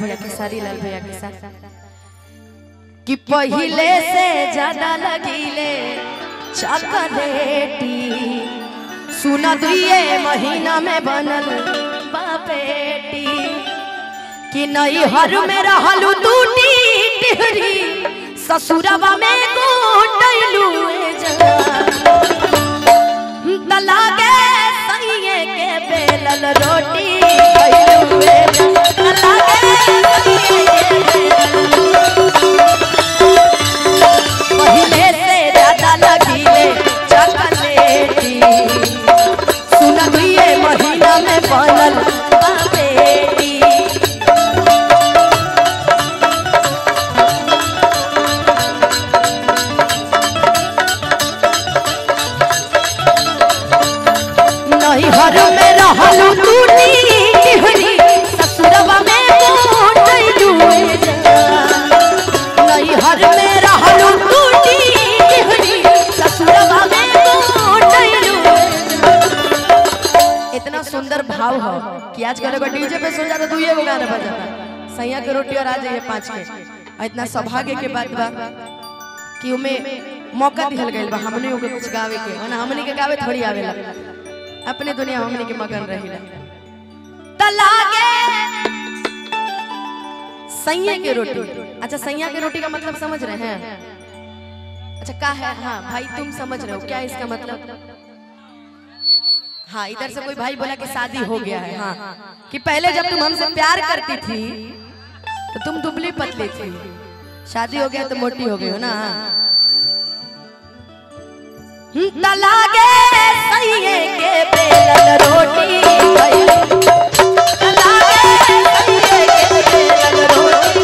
भैया खेसारी लाल भैया के साथ कि पहिले से ज्यादा लगीले चॉकलेटी सुना दुए महीना में बनल बापेटी कि नई हर में रहलू टूटी टिहरी ससुरवा में गोटैलू तलागे सैये के बेलल रोटी पहिले से ज्यादा लगीले चॉकलेटी सुना दुए महीना में बनल बापेटी हर में रहलू टूटी टिहरी ससुरवा में गोटैलू नई हर में रहलू टूटी टिहरी ससुरवा में गोटैलू। इतना सुंदर भाव हो कि आज कल डीजे पे सुन जाता दुइये गो गाना बजाता सैया के रोटी और आ जाइए 5 के। इतना सौभाग्य के बात बा कि उमे मौका दिहल गइल बा हमनी के कुछ गावे के ना हमनी के गावे थोड़ी आवेला अपने दुनिया हमने के मगन रही तलागे सैया के रोटी। अच्छा सैया के रोटी का मतलब समझ रहे हैं? अच्छा क्या है? हाँ भाई तुम समझ रहे हो क्या इसका मतलब? हाँ इधर से कोई भाई बोला कि शादी हो गया है। हाँ कि पहले जब तुम हमसे प्यार करती थी तो तुम दुबली पतली थी, शादी हो गया तो मोटी हो गई हो ना। तलागे सैये के बेलल रोटी तलागे सैये के बेलल रोटी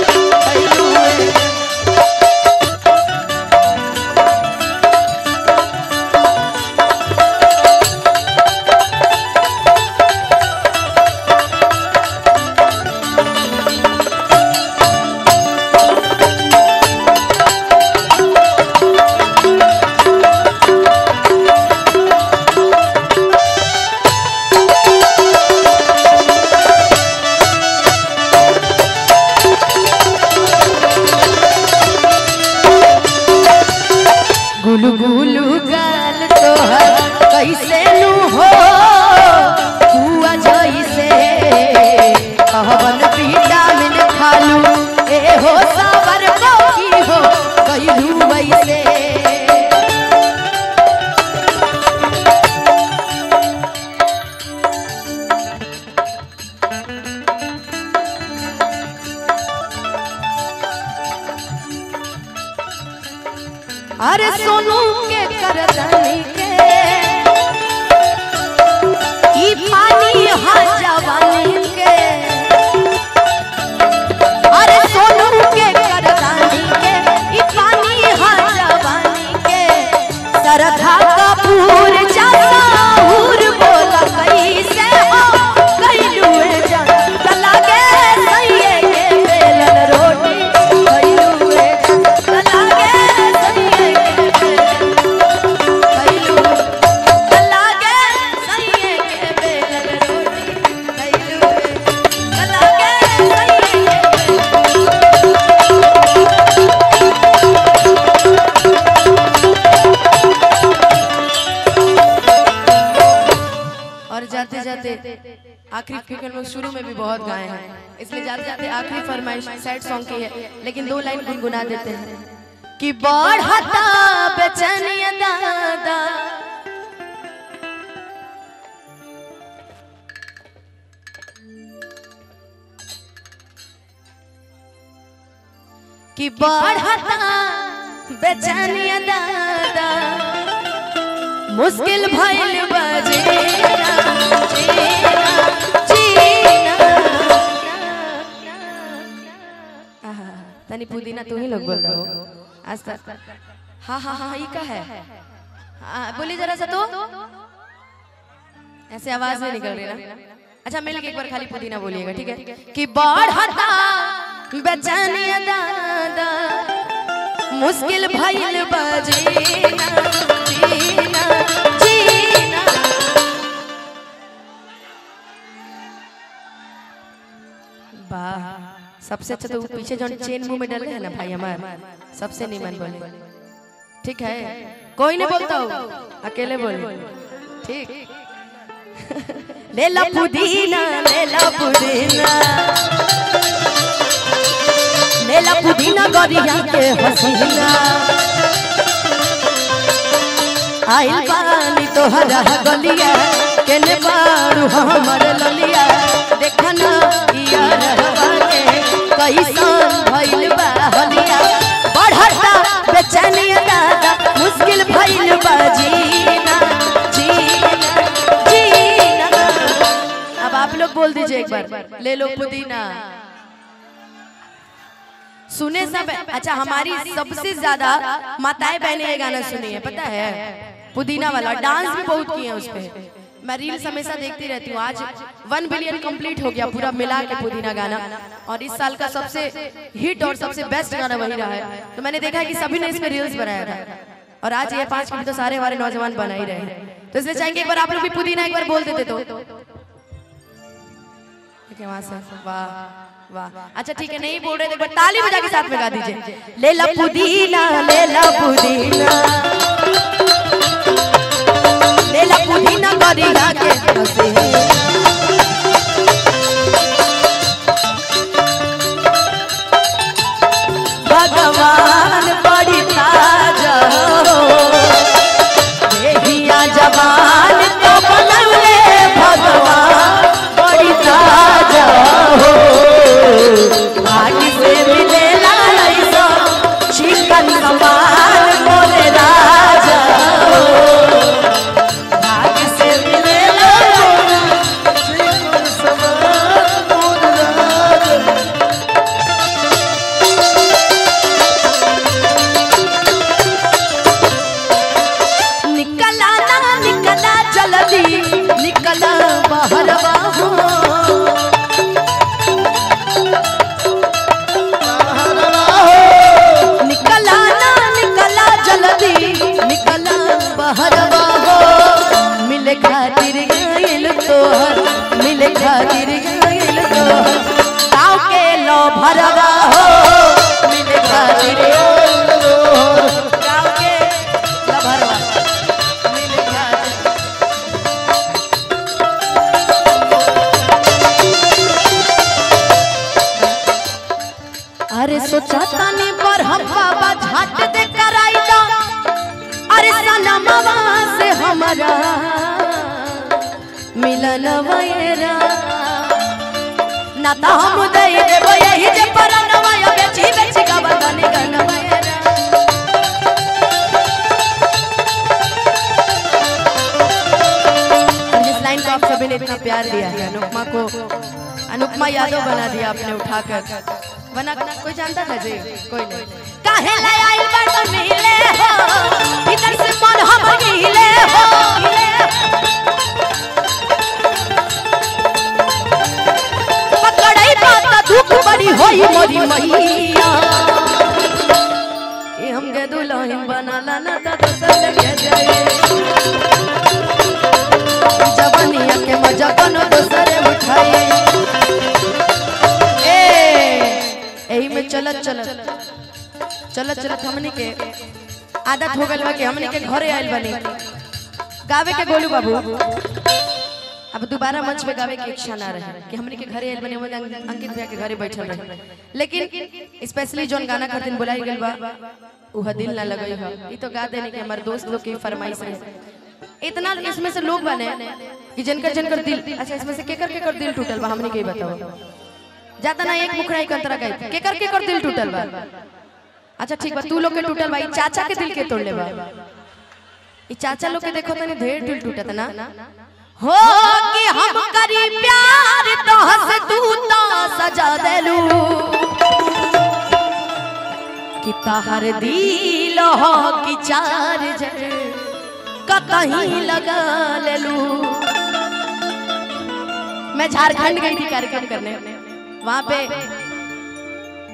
गुलू गुलू गाल तोहर कैसे नू हो हुआ जैसे कहवन विटामिन खालू ए हो सावर की हो गईलू वैसे। अरे सोनू के करदनी के ई पानी हाँ जवानी के अरे सोनू के करदनी के ई पानी हाँ जवानी के सरधा कपूर जसाहुर बोला कैसे हो कैलू जान तलागे सैये के बेलल रोटी कैलू तलागे जाते जाते आखिरी फिल्म में शुरू में भी बहुत गाए हैं इसलिए जाते जाते आखिरी फरमाइश सैड सॉन्ग की है लेकिन 2 लाइन गुनगुना देते हैं कि बढ़ता बेचैनिया दादा कि बढ़ता बेचैनिया दादा मुश्किल भइल बजे तनी पुदीना तू ही लोग बोल रहे हो आज तक। हाँ हाँ हाँ ये क्या है? बोलिए जरा सा तो ऐसे आवाज नहीं निकल रही ना। अच्छा मिल के एक बार खाली पुदीना बोलिएगा ठीक है कि बढ़ता बेचैनिया दादा मुश्किल भइल बजीना जीना जीना। वाह सबसे अच्छा तो पीछे जो चेन मुंह में डले है ना भाई हमार, सबसे नीमन बोले। ठीक है, कोई नहीं बोलता हो, अकेले बोले। ठीक। ले ला पुदीना, ले ला पुदीना, ले ला पुदीना गरिया के हसीना, आइल पानी तोहरा गलिया, केने बारू हमर ललिया, देखना यार के कैसन भइल बा हलिया, बढ़ता बेचैनिया दादा, मुश्किल भइल बा जीना जीना जीना। अब आप लोग बोल दीजिए एक बार, ले लो पुदीना। सुने सब। अच्छा, हमारी सबसे ज्यादा माताएं बहनें ये गाना सुनी है, पता है? पुदीना वाला डांस भी बहुत किए हैं उस पे। मैं रील्स हमेशा देखती रहती हूँ। आज 1 बिलियन कंप्लीट हो गया पूरा मिला के पुदीना गाना, और इस साल का सबसे हिट और सबसे बेस्ट गाना वही रहा है। तो मैंने देखा कि सभी ने इस पे रील्स बनाया था, और आज ये 5 मिनट तो सारे हमारे नौजवान बना ही रहे हैं। तो इसलिए चाहेंगे एक बार आप लोग भी पुदीना एक बार बोल देते तो। वहां से वाह वाह। अच्छा ठीक है, नहीं बोल रहे थे, ताली बजा के साथ में गा दीजिए। ले ला पुदीना, ले ला पुदीना, ले ला पुदीना गरिया के हसीना, भगवान बड़ी ताजा देहिया जवान तो बनले, भगवान बड़ी ताजा हो, भागी से मिले लाइसा चिकन समान बोले राजा हो, भागी से मिले लाइसा चिकन समान बोले राजा। निकला ना निकला जल्दी, निकला बाहर बाहर, हरवा हो, मिले खातिर गइल तोहर, मिले खातिर गइल तोहर, गाँव के लो भरवा हो, मिले खातिर गइल तोहर, गाँव के लो भरवा, मिले खातिर। अरे सोचा तानी पर हम बाबा झाट दे कराई दो, अरे सनमवा से हमारा मिलन वैरा, ना तो हम दे देबो यही जे परनवा, यो बेची बेची का बदनी गन वैरा। जिस लाइन को आप सभी ने इतना प्यार दिया है, अनुपमा को अनुपमा यादव बना दिया आपने उठाकर, वरना कोई जानता था जी? कोई नहीं। काहे ले आई बड़ मिले हो, इधर से मन हम हिले हो, पकड़ई बात दुख बड़ी होई मोरी मैया, ए हम के दुल्हन बनाला ना त दोसर लगे जाए, जवानिया के मजा कोनो दोसरे उठाए। यही में चलत चलत चलत चलत हमनी के आदत हो गइल बा कि हमनी के घरे आइल बनी गावे के। गोलू बाबू अब दोबारा मंच पे गावे की इच्छा ना रहे कि हमनी के घरे आइल बनी, अंकित भैया के घरे बैठल रहे, लेकिन स्पेशली जोन गाना कर दिन बुलाई गइल बा उह दिल ना लगई ह, ई तो गा देने के हमारे दोस्त लोग की फरमाइश है। इतना इसमें से लोग बने कि जिनकर जिनकर दिल, अच्छा इसमें से केकर दिल टूटल बा हमनी के बताओ? ज्यादा ना एक मुखराई कंतरा गई, केकर दिल टूटल बा? अच्छा ठीक बा, तू लोग के टूटल बा, ई चाचा के दिल के तोड़ ले बा, ई चाचा लोग के देखो तनी ढेर दिल टूटत ना हो, कि हम करी प्यार तो हंस तू तो सजा देलू, कि ताहर दिल हो कि चार्ज कहीं लगा लेलू। मैं झारखंड गई थी कार्यक्रम करने, वहाँ पे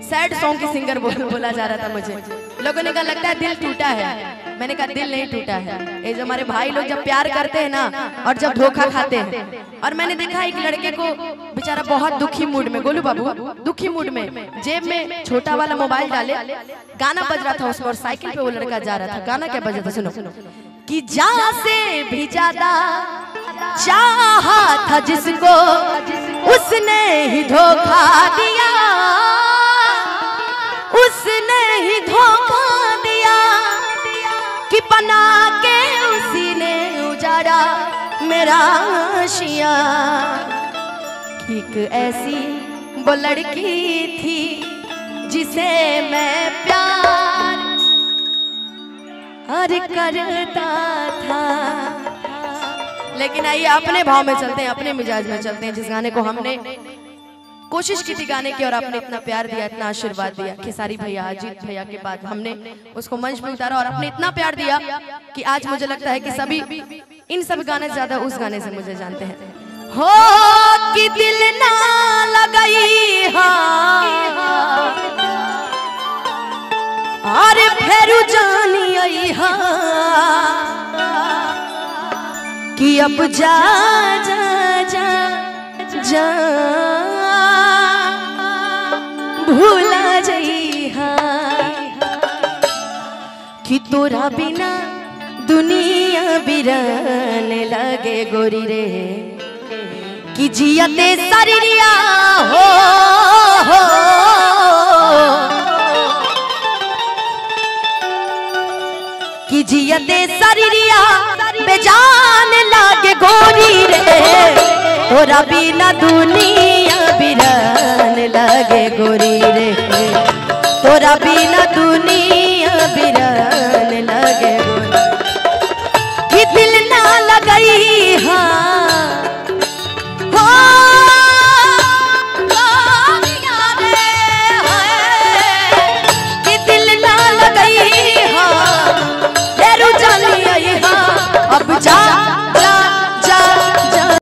सैड सॉन्ग की सिंगर बोला जा रहा था मुझे, लोगों ने कहा लगता है दिल टूटा है, मैंने कहा दिल नहीं टूटा है, ये जो हमारे भाई लोग जब प्यार करते हैं ना और जब धोखा खाते हैं, और मैंने देखा एक लड़के को बेचारा बहुत दुखी मूड में, गोलू बाबू दुखी मूड में, जेब में छोटा वाला मोबाइल डाले, गाना बज रहा था उसमें और साइकिल पे वो लड़का जा रहा था। गाना क्या बजा था सुनो, कि जा से भी ज्यादा चाहा था जिसको उसने ही धोखा दिया, उसने ही धोखा दिया, कि बना के उसी ने उजाड़ा मेरा आशिया। एक ऐसी वो लड़की थी जिसे मैं प्यार करता था। लेकिन आइए अपने भाव में चलते हैं, अपने मिजाज में चलते हैं। जिस गाने को हमने कोशिश की थी गाने की और आपने इतना प्यार दिया, इतना आशीर्वाद दिया, खेसारी भैया, अजीत भैया के बाद हमने उसको मंच पे उतारा और आपने इतना प्यार दिया कि आज मुझे लगता है कि सभी इन सब गाने से ज्यादा उस गाने से मुझे जानते हैं। हो कि दिल ना लगाई अरे फेरू जानी आई कि अब जा जा जा जा भूला जइहा, कि तोरा बिना दुनिया बिरान लगे गोरी रे, कि जियते शरीरिया हो कि जियते शरीरिया बेजान लागे गोरी रे, तोरा बिना दुनिया बिरान लागे गोरी रे, तोरा बिना दुनिया बिरान